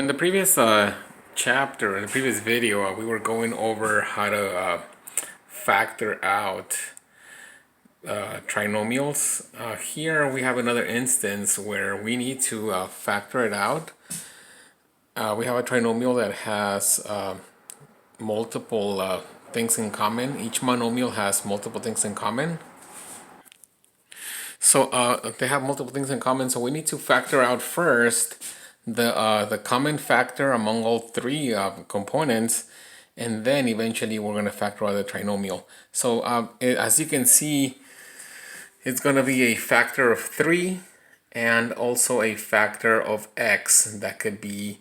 in the previous chapter, in the previous video, we were going over how to factor out trinomials. Here we have another instance where we need to factor it out. We have a trinomial that has multiple things in common. Each monomial has multiple things in common. So they have multiple things in common, so we need to factor out first the common factor among all three components, and then eventually we're going to factor out the trinomial. So as you can see, it's going to be a factor of 3 and also a factor of x that could be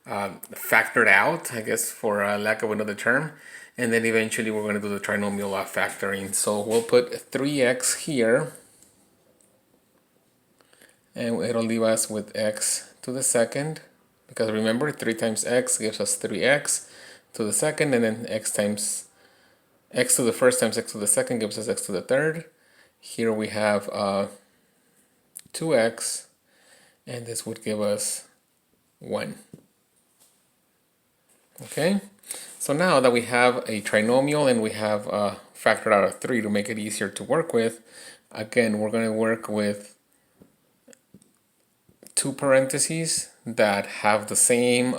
factored out, I guess, for lack of another term. And then eventually we're going to do the trinomial factoring. So we'll put 3x here, and it'll leave us with x to the second, because remember 3 times x gives us 3x to the second, and then x times x to the first times x to the second gives us x to the third. Here we have 2x, and this would give us 1. Okay, so now that we have a trinomial and we have factored out a 3 to make it easier to work with, again we're going to work with two parentheses that have the same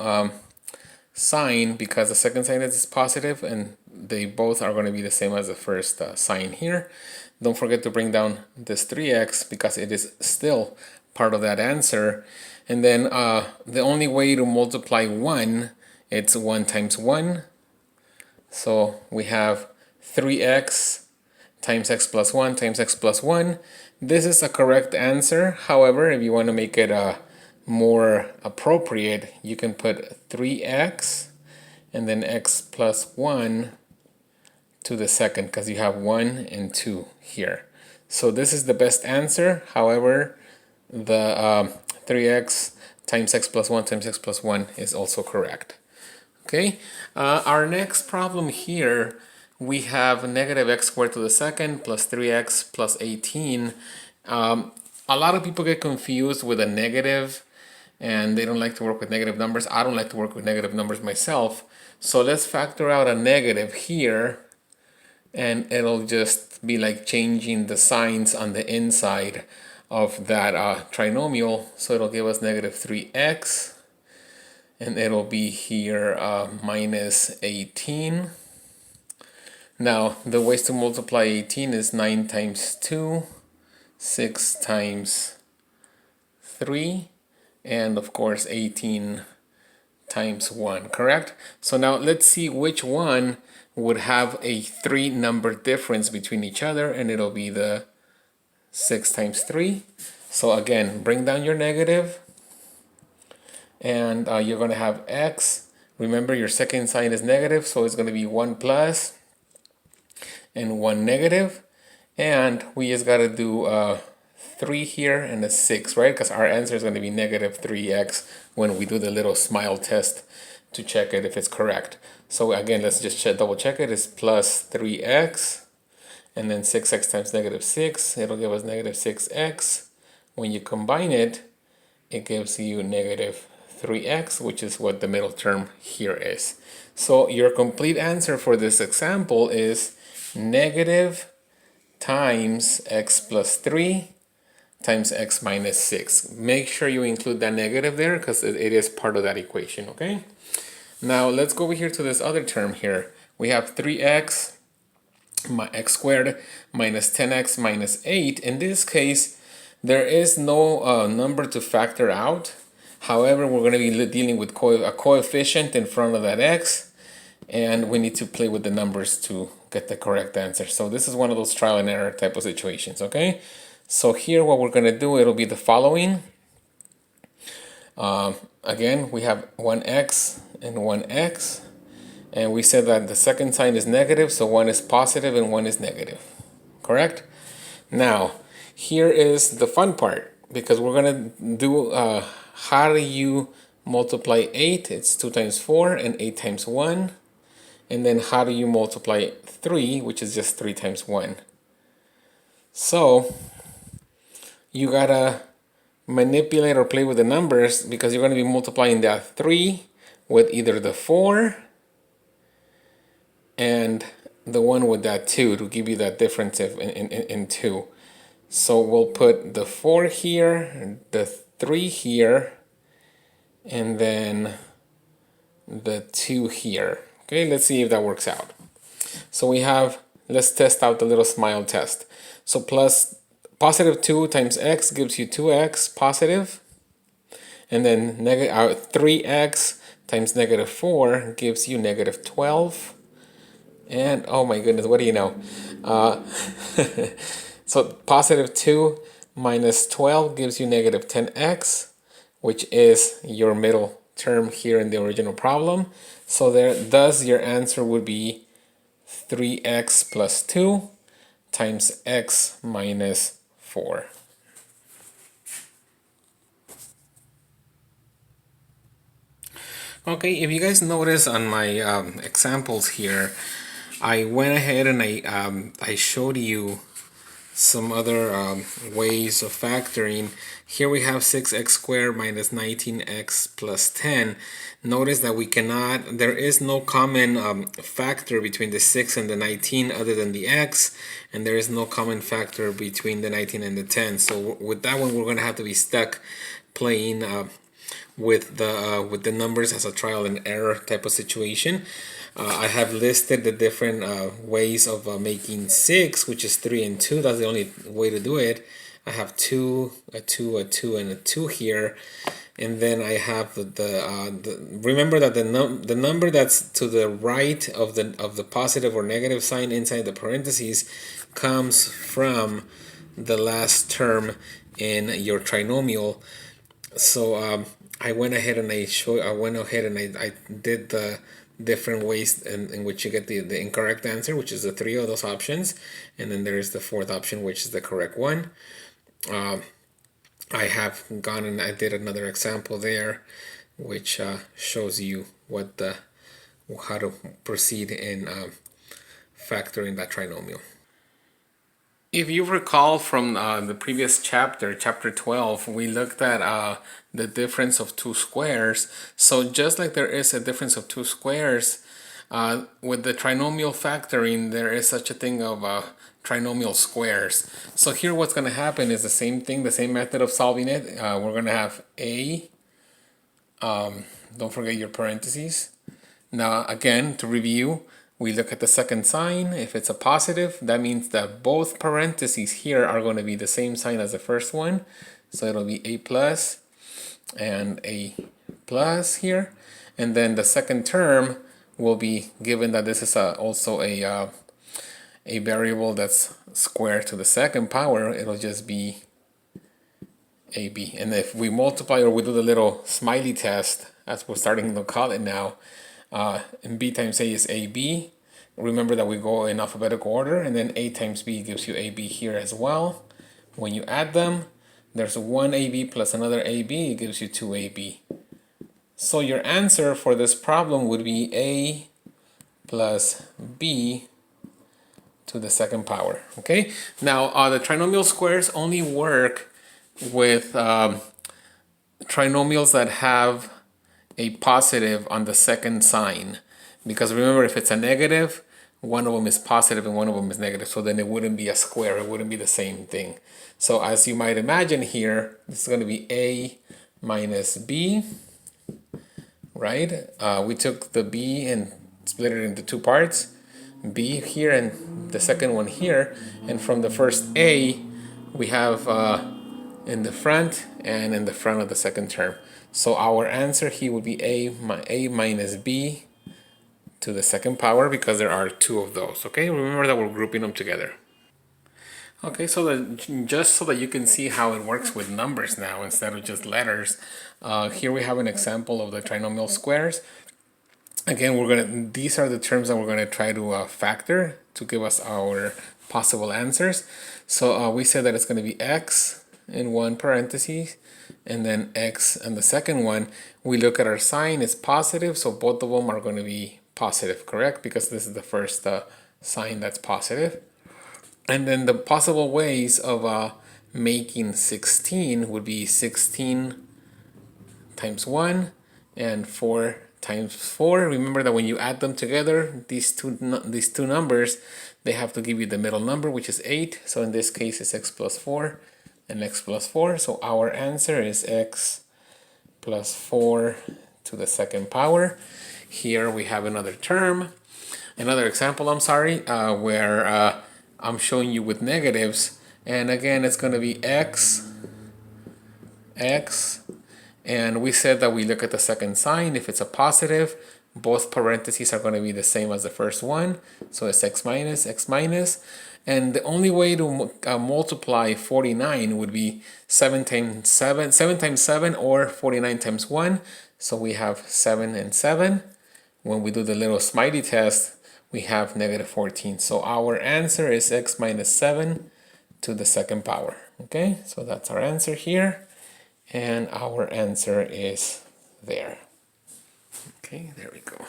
sign, because the second sign is positive and they both are going to be the same as the first sign here. Don't forget to bring down this 3x because it is still part of that answer. And then the only way to multiply 1, it's 1 times 1. So we have 3x times x plus 1 times x plus 1. This is a correct answer. However, if you want to make it more appropriate, you can put 3x and then x plus 1 to the second, because you have 1 and 2 here. So this is the best answer. However, the 3x times x plus 1 times x plus 1 is also correct. Okay, our next problem here, we have negative x squared to the second plus 3x plus 18. A lot of people get confused with a negative and they don't like to work with negative numbers. I don't like to work with negative numbers myself. So let's factor out a negative here, and it'll just be like changing the signs on the inside of that trinomial. So it'll give us negative 3x, and it'll be here minus 18. Now, the ways to multiply 18 is 9 times 2, 6 times 3, and of course 18 times 1, correct? So now let's see which one would have a 3 number difference between each other, and it'll be the 6 times 3. So again, bring down your negative, and you're going to have x. Remember, your second sign is negative, so it's going to be 1 plus and 1 negative, and we just got to do 3 here and a 6, right? Because our answer is going to be negative 3x when we do the little smile test to check it if it's correct. So again, let's just double check it. It's plus 3x, and then 6x times negative 6. It'll give us negative 6x. When you combine it, it gives you negative 3x, which is what the middle term here is. So your complete answer for this example is negative times x plus 3 times x minus 6. Make sure you include that negative there because it is part of that equation, okay? Now let's go over here to this other term here. We have 3x x squared minus 10x minus 8. In this case, there is no number to factor out. However, we're going to be dealing with a coefficient in front of that x, and we need to play with the numbers to get the correct answer. So this is one of those trial and error type of situations, okay? So here what we're going to do, it'll be the following. Again, we have 1x and 1x, and we said that the second sign is negative, so 1 is positive and 1 is negative, correct? Now, here is the fun part, because we're going to do how do you multiply 8? It's 2 times 4 and 8 times 1. And then how do you multiply 3, which is just 3 times 1? So you gotta manipulate or play with the numbers because you're going to be multiplying that 3 with either the 4 and the 1 with that 2 to give you that difference in 2. So we'll put the 4 here, the 3 here, and then the 2 here. Okay, let's see if that works out. So we have, let's test out the little smile test. So plus positive 2 times x gives you 2x positive. And then 3x times negative 4 gives you negative 12. And oh my goodness, what do you know? So positive 2 minus 12 gives you negative 10x, which is your middle term here in the original problem. So thus your answer would be 3x plus 2 times x minus 4. Okay, if you guys notice on my examples here, I went ahead and I showed you some other ways of factoring. Here we have 6x squared minus 19x plus 10. Notice that there is no common factor between the 6 and the 19 other than the x, and there is no common factor between the 19 and the 10. So with that one, we're going to have to be stuck playing with the numbers as a trial and error type of situation. I have listed the different ways of making 6, which is 3 and 2. That's the only way to do it. I have 2, a 2, a 2, and a 2 here. And then I have remember that the number that's to the right of the positive or negative sign inside the parentheses comes from the last term in your trinomial. So I went ahead and I did the different ways in which you get the incorrect answer, which is the 3 of those options, and then there is the 4th option, which is the correct one. I have gone and I did another example there, which shows you how to proceed in factoring that trinomial. If you recall from the previous chapter, chapter 12, we looked at the difference of two squares. So just like there is a difference of two squares, with the trinomial factoring, there is such a thing of trinomial squares. So here what's going to happen is the same thing, the same method of solving it. We're going to have a, don't forget your parentheses. Now again, to review, we look at the second sign. If it's a positive, that means that both parentheses here are going to be the same sign as the first one. So it'll be a plus and a plus here. And then the second term will be, given that this is also a variable that's square to the second power, it'll just be AB. And if we multiply or we do the little smiley test, as we're starting to call it now, and b times a is ab. Remember that we go in alphabetical order, and then a times b gives you ab here as well. When you add them, there's one ab plus another ab, it gives you 2ab. So your answer for this problem would be a plus b to the second power. Okay, now the trinomial squares only work with trinomials that have a positive on the second sign, because remember, if it's a negative, one of them is positive and one of them is negative, so then it wouldn't be a square, it wouldn't be the same thing. So as you might imagine here, this is going to be a minus b, right? We took the b and split it into two parts, b here and the second one here, and from the first a we have in the front and in the front of the second term. So our answer here would be a minus b to the second power, because there are two of those. Okay, remember that we're grouping them together. Okay, so just so that you can see how it works with numbers now instead of just letters, here we have an example of the trinomial squares. Again, these are the terms that we're gonna try to factor to give us our possible answers. So we said that it's gonna be x in one parenthesis, and then x and the second one. We look at our sign, it's positive, so both of them are going to be positive, correct? Because this is the first sign that's positive. And then the possible ways of making 16 would be 16 times 1 and 4 times 4. Remember that when you add them together, these two numbers, they have to give you the middle number, which is 8. So in this case, it's x plus 4 and x plus 4. So our answer is x plus 4 to the second power. Here we have another example, where I'm showing you with negatives. And again, it's going to be x, and we said that we look at the second sign. If it's a positive, both parentheses are going to be the same as the first one. So it's x minus. And the only way to multiply 49 would be 7 times 7, or 49 times 1. So we have 7 and 7. When we do the little smiley test, we have negative 14. So our answer is x minus 7 to the second power. Okay, so that's our answer here. And our answer is there. Okay, there we go.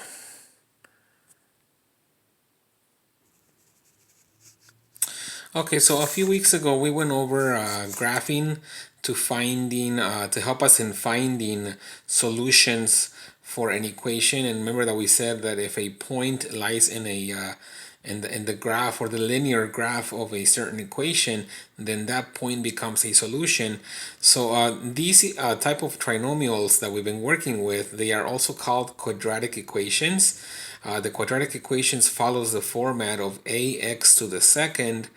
Okay, so a few weeks ago we went over graphing to help us in finding solutions for an equation. And remember that we said that if a point lies in the graph or the linear graph of a certain equation, then that point becomes a solution. So these type of trinomials that we've been working with, they are also called quadratic equations. The quadratic equations follows the format of ax to the second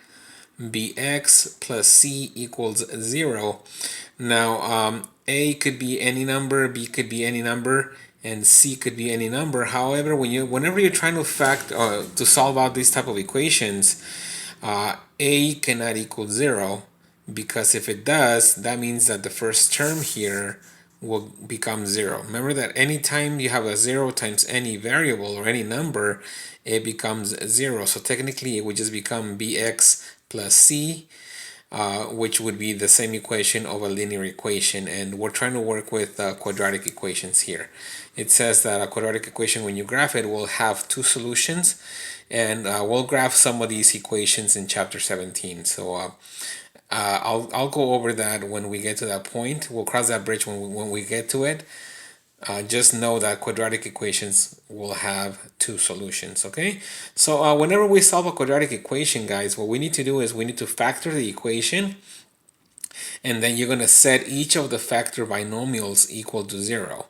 bx plus c equals 0. Now a could be any number, b could be any number, and c could be any number. However, whenever you're trying to solve out these type of equations, a cannot equal 0, because if it does, that means that the first term here will become 0. Remember that anytime you have a 0 times any variable or any number, it becomes 0. So technically it would just become bx plus c, which would be the same equation of a linear equation. And we're trying to work with quadratic equations here. It says that a quadratic equation, when you graph it, will have two solutions. And we'll graph some of these equations in chapter 17. So I'll go over that when we get to that point. We'll cross that bridge when we get to it. Just know that quadratic equations will have two solutions, okay? So whenever we solve a quadratic equation, guys, what we need to do is we need to factor the equation, and then you're going to set each of the factor binomials equal to 0.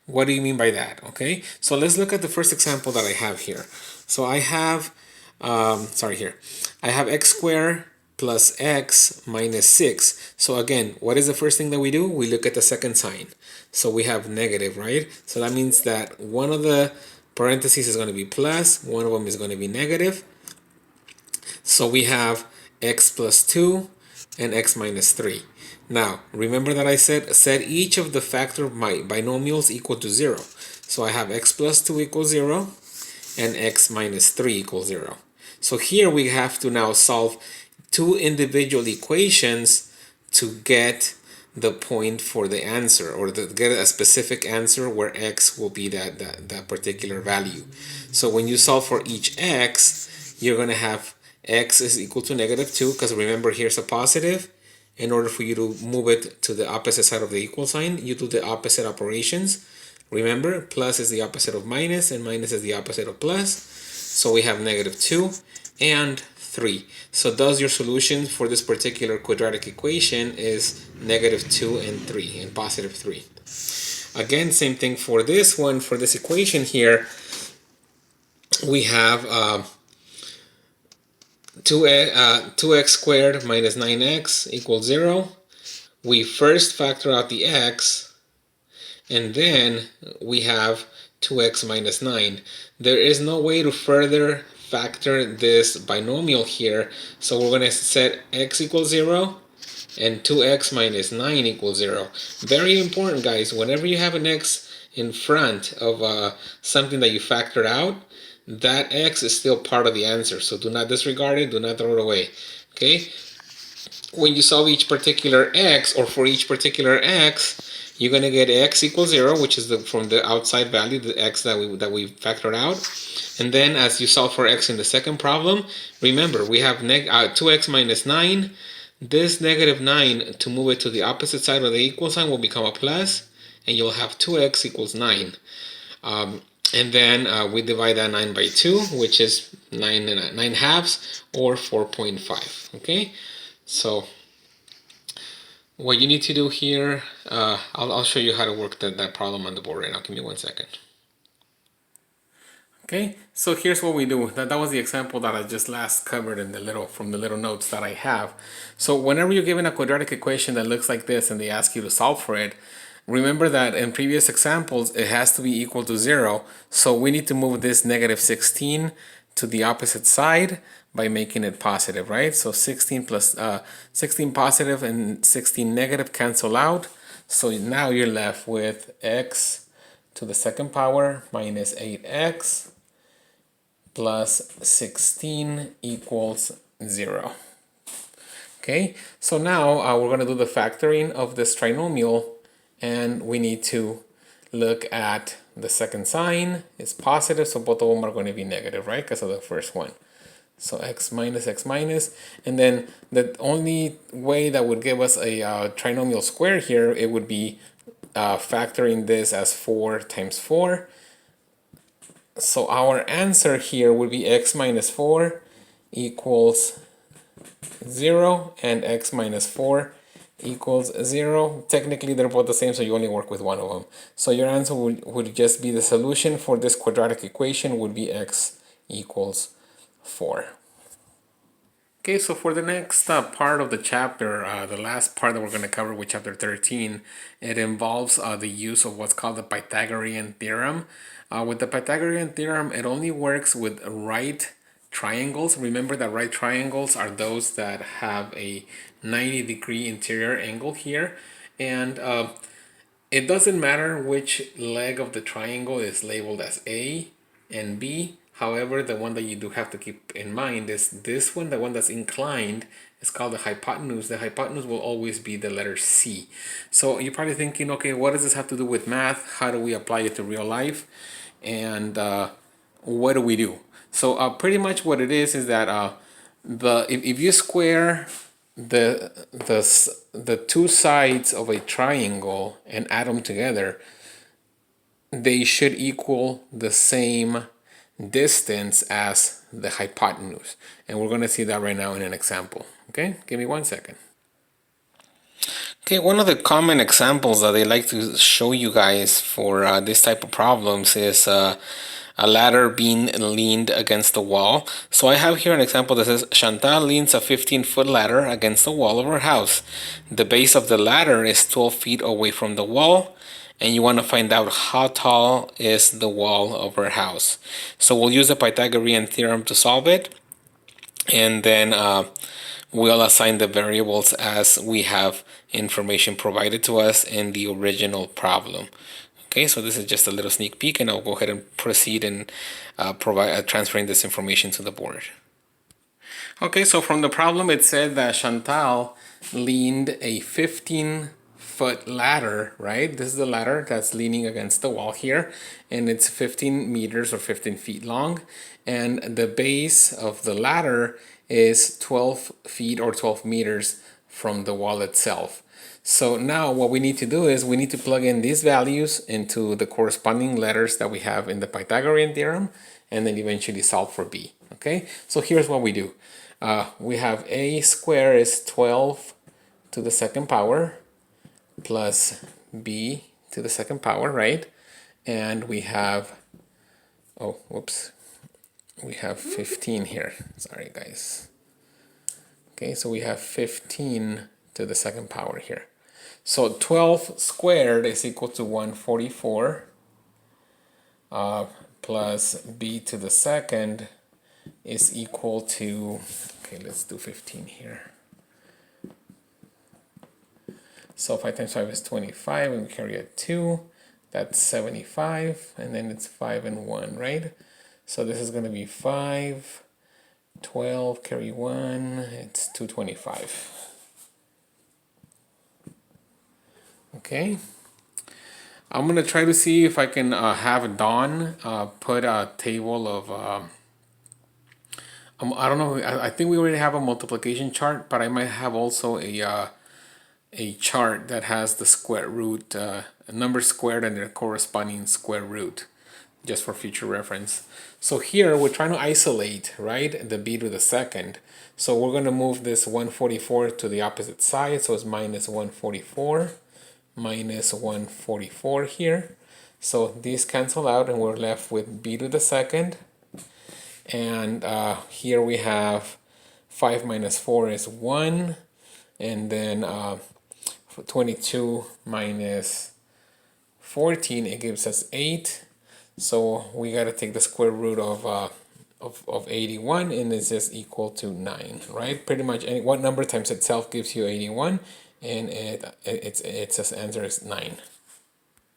What do you mean by that? Okay, so let's look at the first example that I have here. So I have, I have x squared plus x minus 6. So again, what is the first thing that we do? We look at the second sign. So we have negative, right? So that means that one of the parentheses is going to be plus, one of them is going to be negative. So we have x plus 2 and x minus 3. Now, remember that I said set each of the factor binomials equal to 0. So I have x plus 2 equals 0 and x minus 3 equals 0. So here we have to now solve two individual equations to get the point for the answer, or to get a specific answer where x will be that particular value. So when you solve for each x, you're going to have x is equal to negative 2, because remember here's a positive. In order for you to move it to the opposite side of the equal sign, you do the opposite operations. Remember, plus is the opposite of minus, and minus is the opposite of plus. So we have negative 2 and 3. So thus your solution for this particular quadratic equation is negative 2 and 3, and positive 3. Again, same thing for this one. For this equation here, we have 2x squared minus 9x equals 0. We first factor out the x, and then we have 2x minus 9. There is no way to further factor this binomial here, so we're going to set x equals 0 and 2x minus 9 equals 0. Very important, guys. Whenever you have an x in front of something that you factored out, that x is still part of the answer, so do not disregard it, do not throw it away. Okay, when you solve each particular x, or for each particular x, you're going to get x equals 0, which is from the outside value, the x that we factored out. And then as you solve for x in the second problem, remember we have 2x minus 9. this negative 9, to move it to the opposite side of the equal sign, will become a plus, and you'll have 2x equals 9. And then we divide that 9 by 2, which is 9 halves, or 4.5. Okay, so what you need to do here, I'll show you how to work that problem on the board right now. Give me 1 second. Okay, so here's what we do. That was the example that I just last covered in from the little notes that I have. So whenever you're given a quadratic equation that looks like this and they ask you to solve for it, remember that in previous examples it has to be equal to 0. So we need to move this negative 16 to the opposite side by making it positive, right? So 16 plus 16 positive and 16 negative cancel out. So now you're left with x to the second power minus 8x plus 16 equals 0. Okay, so now we're going to do the factoring of this trinomial, and we need to look at the second sign. It's positive, so both of them are going to be negative, right? Because of the first one. So x minus, and then the only way that would give us a trinomial square here, it would be factoring this as 4 times 4. So our answer here would be x minus 4 equals 0 and x minus 4 equals 0. Technically they're both the same, so you only work with one of them. So your answer would just be, the solution for this quadratic equation would be x equals 4. Okay, so for the next part of the chapter, the last part that we're going to cover with chapter 13, it involves the use of what's called the Pythagorean theorem. With the Pythagorean theorem, it only works with right triangles. Remember that right triangles are those that have a 90-degree interior angle here. And it doesn't matter which leg of the triangle is labeled as A and B. However, the one that you do have to keep in mind is this one, the one that's inclined, is called the hypotenuse. The hypotenuse will always be the letter C. So you're probably thinking, okay, what does this have to do with math? How do we apply it to real life? And what do we do? So pretty much what it is that if you square the two sides of a triangle and add them together, they should equal the same distance as the hypotenuse. And we're going to see that right now in an example. Okay, give me 1 second. Okay, one of the common examples that they like to show you guys for this type of problems is a ladder being leaned against the wall. So I have here an example that says Chantal leans a 15-foot ladder against the wall of her house. The base of the ladder is 12 feet away from the wall, and you want to find out how tall is the wall of her house. So we'll use the Pythagorean theorem to solve it, and then we'll assign the variables as we have information provided to us in the original problem. Okay, so this is just a little sneak peek, and I'll go ahead and proceed and transferring this information to the board. Okay, so from the problem it said that Chantal leaned a 15-foot ladder, right? This is the ladder that's leaning against the wall here, and it's 15 meters or 15 feet long, and the base of the ladder is 12 feet or 12 meters from the wall itself. So now what we need to do is we need to plug in these values into the corresponding letters that we have in the Pythagorean theorem, and then eventually solve for B. Okay, so here's what we do. We have a square is 12 to the second power plus b to the second power, right? And we have, oh, whoops, we have 15 here. Sorry, guys. Okay, so we have 15 to the second power here. So 12 squared is equal to 144 plus b to the second is equal to, okay, let's do 15 here. So 5 times 5 is 25, and we carry a 2. That's 75, and then it's 5 and 1, right? So this is going to be 5, 12, carry 1, it's 225. Okay. I'm going to try to see if I can have Dawn put a table of I don't know. I think we already have a multiplication chart, but I might have also a chart that has the square root, a number squared and their corresponding square root, just for future reference. So here we're trying to isolate, right, the b to the second. So we're going to move this 144 to the opposite side. So it's minus 144 minus 144 here. So these cancel out and we're left with b to the second. And here we have 5 minus 4 is 1. And then 22 minus 14, it gives us 8. So we got to take the square root of 81, and it's just equal to 9, right? Pretty much what number times itself gives you 81, and its answer is 9.